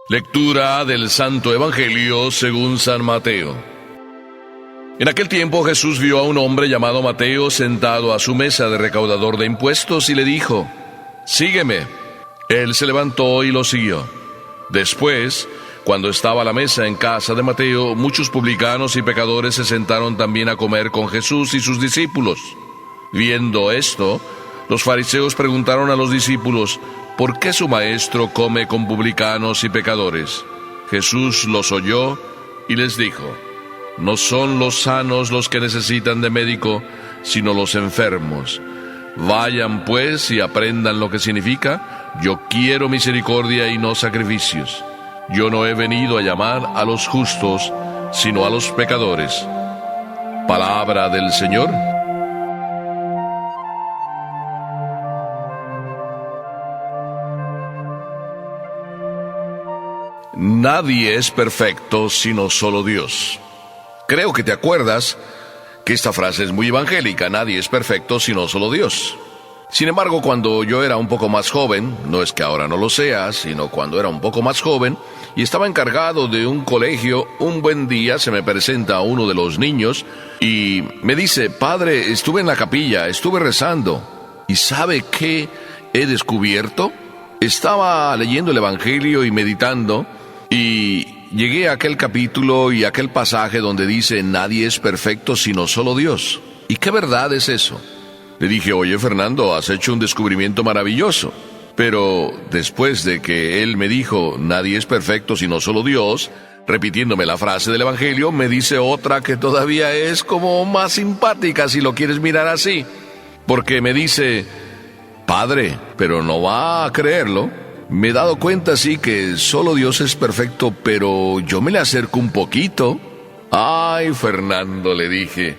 Lectura del Santo Evangelio según San Mateo. En aquel tiempo Jesús vio a un hombre llamado Mateo sentado a su mesa de recaudador de impuestos y le dijo: «Sígueme». Él se levantó y lo siguió. Después, cuando estaba a la mesa en casa de Mateo, muchos publicanos y pecadores se sentaron también a comer con Jesús y sus discípulos. Viendo esto, los fariseos preguntaron a los discípulos: ¿por qué su maestro come con publicanos y pecadores? Jesús los oyó y les dijo: no son los sanos los que necesitan de médico, sino los enfermos. Vayan pues y aprendan lo que significa: yo quiero misericordia y no sacrificios. Yo no he venido a llamar a los justos, sino a los pecadores. Palabra del Señor. Nadie es perfecto sino solo Dios. Creo que te acuerdas que esta frase es muy evangélica: nadie es perfecto sino solo Dios. Sin embargo, cuando yo era un poco más joven, no es que ahora no lo sea, sino cuando era un poco más joven y estaba encargado de un colegio, un buen día se me presenta uno de los niños y me dice: padre, estuve en la capilla, estuve rezando, ¿y sabe qué he descubierto? Estaba leyendo el Evangelio y meditando, y llegué a aquel capítulo y aquel pasaje donde dice: nadie es perfecto sino solo Dios. ¿Y qué verdad es eso? Le dije: oye, Fernando, has hecho un descubrimiento maravilloso. Pero después de que él me dijo: nadie es perfecto sino solo Dios, repitiéndome la frase del Evangelio, me dice otra que todavía es como más simpática si lo quieres mirar así. Porque me dice: padre, pero no va a creerlo, me he dado cuenta sí que solo Dios es perfecto, pero yo me le acerco un poquito. Ay, Fernando, le dije,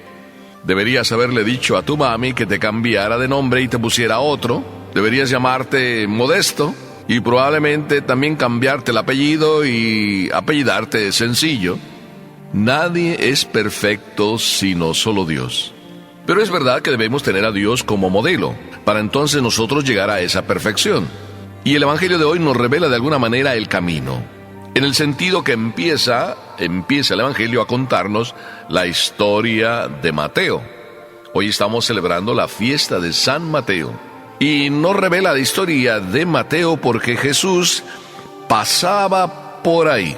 deberías haberle dicho a tu mami que te cambiara de nombre y te pusiera otro. Deberías llamarte Modesto y probablemente también cambiarte el apellido y apellidarte Sencillo. Nadie es perfecto sino solo Dios. Pero es verdad que debemos tener a Dios como modelo, para entonces nosotros llegar a esa perfección. Y el Evangelio de hoy nos revela de alguna manera el camino, en el sentido que empieza el Evangelio a contarnos la historia de Mateo. Hoy estamos celebrando la fiesta de San Mateo, y nos revela la historia de Mateo porque Jesús pasaba por ahí.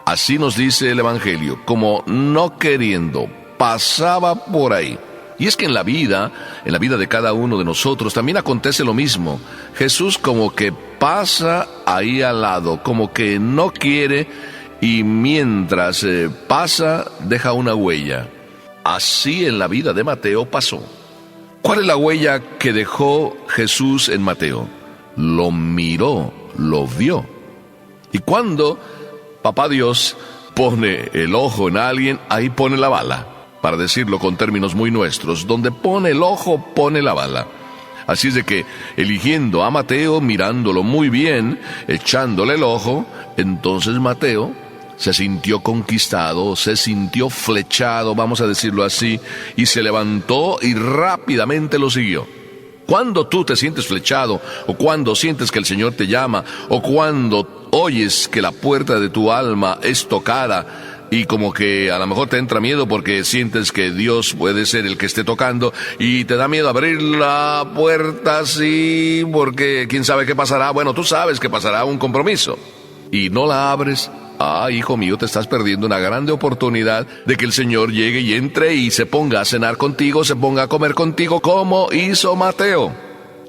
Así nos dice el Evangelio, como no queriendo, pasaba por ahí. Y es que en la vida de cada uno de nosotros también acontece lo mismo. Jesús como que pasa ahí al lado, como que no quiere, y mientras pasa deja una huella. Así en la vida de Mateo pasó. ¿Cuál es la huella que dejó Jesús en Mateo? Lo miró, lo vio. Y cuando Papá Dios pone el ojo en alguien, ahí pone la bala. Para decirlo con términos muy nuestros, donde pone el ojo, pone la bala. Así es de que, eligiendo a Mateo, mirándolo muy bien, echándole el ojo, entonces Mateo se sintió conquistado, se sintió flechado, vamos a decirlo así, y se levantó y rápidamente lo siguió. Cuando tú te sientes flechado, o cuando sientes que el Señor te llama, o cuando oyes que la puerta de tu alma es tocada, y como que a lo mejor te entra miedo porque sientes que Dios puede ser el que esté tocando y te da miedo abrir la puerta así porque quién sabe qué pasará. Bueno, tú sabes que pasará un compromiso y no la abres. Hijo mío, te estás perdiendo una grande oportunidad de que el Señor llegue y entre y se ponga a cenar contigo, se ponga a comer contigo como hizo Mateo.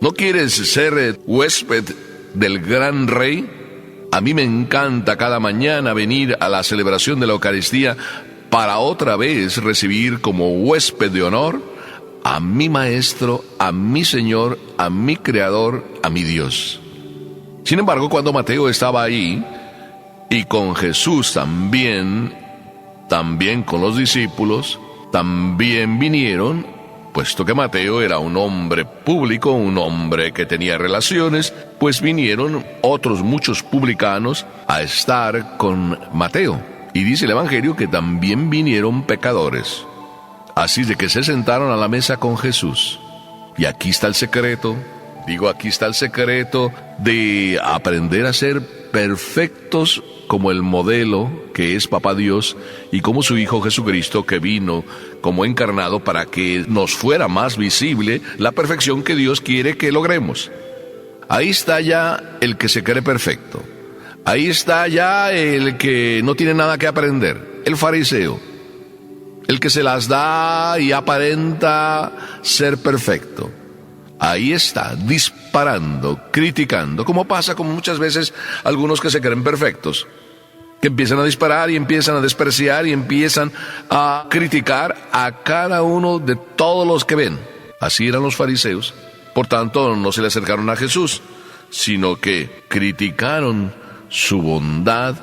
¿No quieres ser huésped del gran rey? A mí me encanta cada mañana venir a la celebración de la Eucaristía para otra vez recibir como huésped de honor a mi Maestro, a mi Señor, a mi Creador, a mi Dios. Sin embargo, cuando Mateo estaba ahí, y con Jesús también con los discípulos, también vinieron, puesto que Mateo era un hombre público, un hombre que tenía relaciones, pues vinieron otros muchos publicanos a estar con Mateo. Y dice el Evangelio que también vinieron pecadores. Así de que se sentaron a la mesa con Jesús. Y aquí está el secreto, aquí está el secreto de aprender a ser perfectos como el modelo que es Papá Dios y como su Hijo Jesucristo, que vino como encarnado para que nos fuera más visible la perfección que Dios quiere que logremos. Ahí está ya el que se cree perfecto. Ahí está ya el que no tiene nada que aprender, el fariseo, el que se las da y aparenta ser perfecto. Ahí está, disparando, criticando, como pasa con muchas veces algunos que se creen perfectos, que empiezan a disparar y empiezan a despreciar y empiezan a criticar a cada uno de todos los que ven. Así eran los fariseos. Por tanto, no se le acercaron a Jesús, sino que criticaron su bondad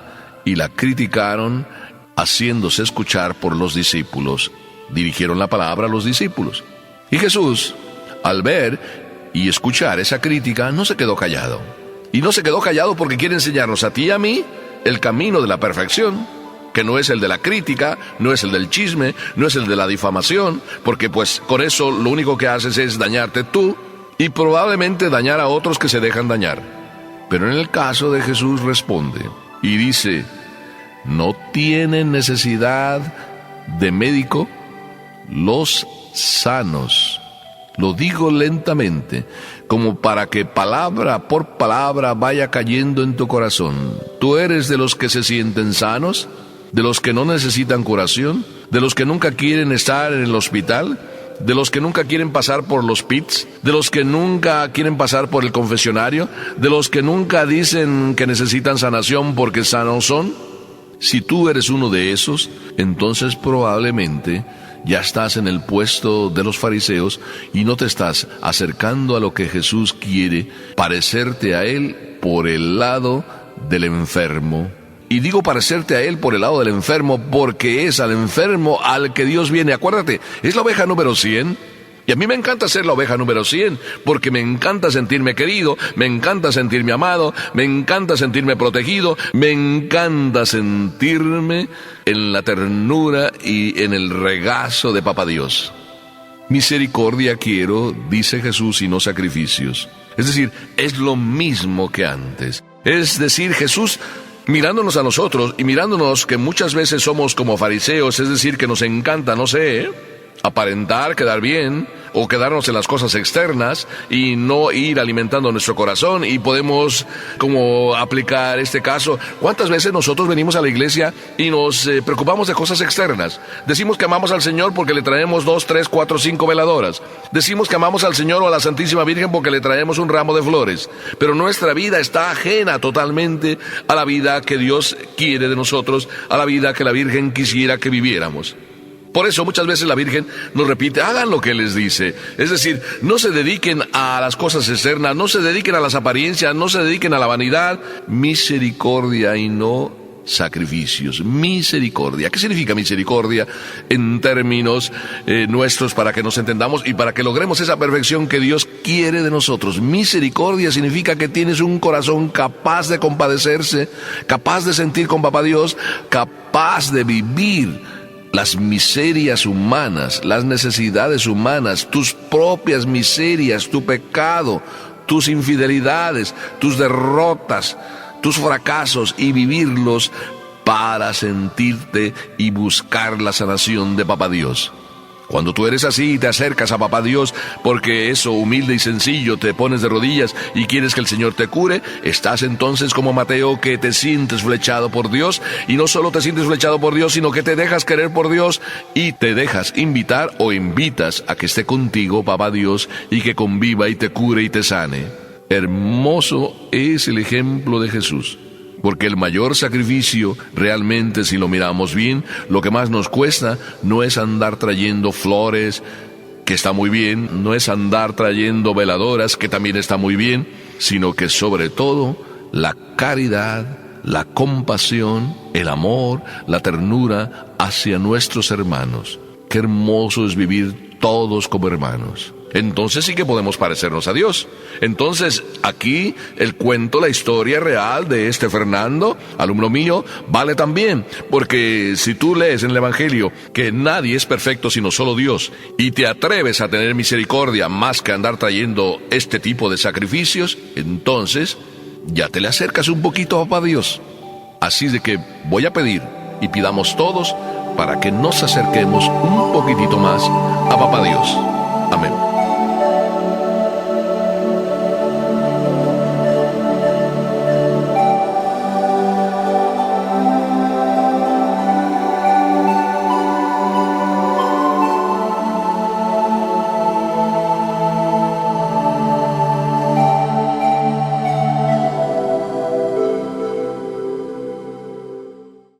y la criticaron haciéndose escuchar por los discípulos. Dirigieron la palabra a los discípulos. Y Jesús, al ver y escuchar esa crítica, no se quedó callado. Y no se quedó callado porque quiere enseñarnos a ti y a mí el camino de la perfección, que no es el de la crítica, no es el del chisme, no es el de la difamación, porque pues con eso lo único que haces es dañarte tú y probablemente dañar a otros que se dejan dañar. Pero en el caso de Jesús responde y dice: no tienen necesidad de médico los sanos. Lo digo lentamente, como para que palabra por palabra vaya cayendo en tu corazón. ¿Tú eres de los que se sienten sanos? ¿De los que no necesitan curación? ¿De los que nunca quieren estar en el hospital? ¿De los que nunca quieren pasar por los pits? ¿De los que nunca quieren pasar por el confesionario? ¿De los que nunca dicen que necesitan sanación porque sanos son? Si tú eres uno de esos, entonces probablemente ya estás en el puesto de los fariseos y no te estás acercando a lo que Jesús quiere, parecerte a Él por el lado del enfermo. Y digo parecerte a Él por el lado del enfermo porque es al enfermo al que Dios viene. Acuérdate, es la oveja número 100. Y a mí me encanta ser la oveja número 100, porque me encanta sentirme querido, me encanta sentirme amado, me encanta sentirme protegido, me encanta sentirme en la ternura y en el regazo de Papá Dios. Misericordia quiero, dice Jesús, y no sacrificios. Es decir, es lo mismo que antes. Es decir, Jesús, mirándonos a nosotros y mirándonos que muchas veces somos como fariseos, es decir, que nos encanta, aparentar, quedar bien, o quedarnos en las cosas externas y no ir alimentando nuestro corazón. Y podemos como aplicar este caso. ¿Cuántas veces nosotros venimos a la iglesia y nos preocupamos de cosas externas? Decimos que amamos al Señor porque le traemos 2, 3, 4, 5 veladoras. Decimos que amamos al Señor o a la Santísima Virgen porque le traemos un ramo de flores. Pero nuestra vida está ajena totalmente a la vida que Dios quiere de nosotros, a la vida que la Virgen quisiera que viviéramos. Por eso muchas veces la Virgen nos repite: hagan lo que les dice. Es decir, no se dediquen a las cosas externas, no se dediquen a las apariencias, no se dediquen a la vanidad. Misericordia y no sacrificios. Misericordia. ¿Qué significa misericordia en términos nuestros, para que nos entendamos y para que logremos esa perfección que Dios quiere de nosotros? Misericordia significa que tienes un corazón capaz de compadecerse, capaz de sentir con Papá Dios, capaz de vivir las miserias humanas, las necesidades humanas, tus propias miserias, tu pecado, tus infidelidades, tus derrotas, tus fracasos, y vivirlos para sentirte y buscar la sanación de Papá Dios. Cuando tú eres así y te acercas a Papá Dios, porque eso, humilde y sencillo, te pones de rodillas y quieres que el Señor te cure, estás entonces como Mateo, que te sientes flechado por Dios, y no solo te sientes flechado por Dios, sino que te dejas querer por Dios y te dejas invitar o invitas a que esté contigo Papá Dios y que conviva y te cure y te sane. Hermoso es el ejemplo de Jesús. Porque el mayor sacrificio, realmente, si lo miramos bien, lo que más nos cuesta no es andar trayendo flores, que está muy bien, no es andar trayendo veladoras, que también está muy bien, sino que sobre todo la caridad, la compasión, el amor, la ternura hacia nuestros hermanos. Qué hermoso es vivir todos como hermanos. Entonces sí que podemos parecernos a Dios. Entonces aquí el cuento, la historia real de este Fernando, alumno mío, vale también. Porque si tú lees en el Evangelio que nadie es perfecto sino solo Dios, y te atreves a tener misericordia más que andar trayendo este tipo de sacrificios, entonces ya te le acercas un poquito a Papá Dios. Así de que voy a pedir y pidamos todos para que nos acerquemos un poquitito más a Papá Dios. Amén.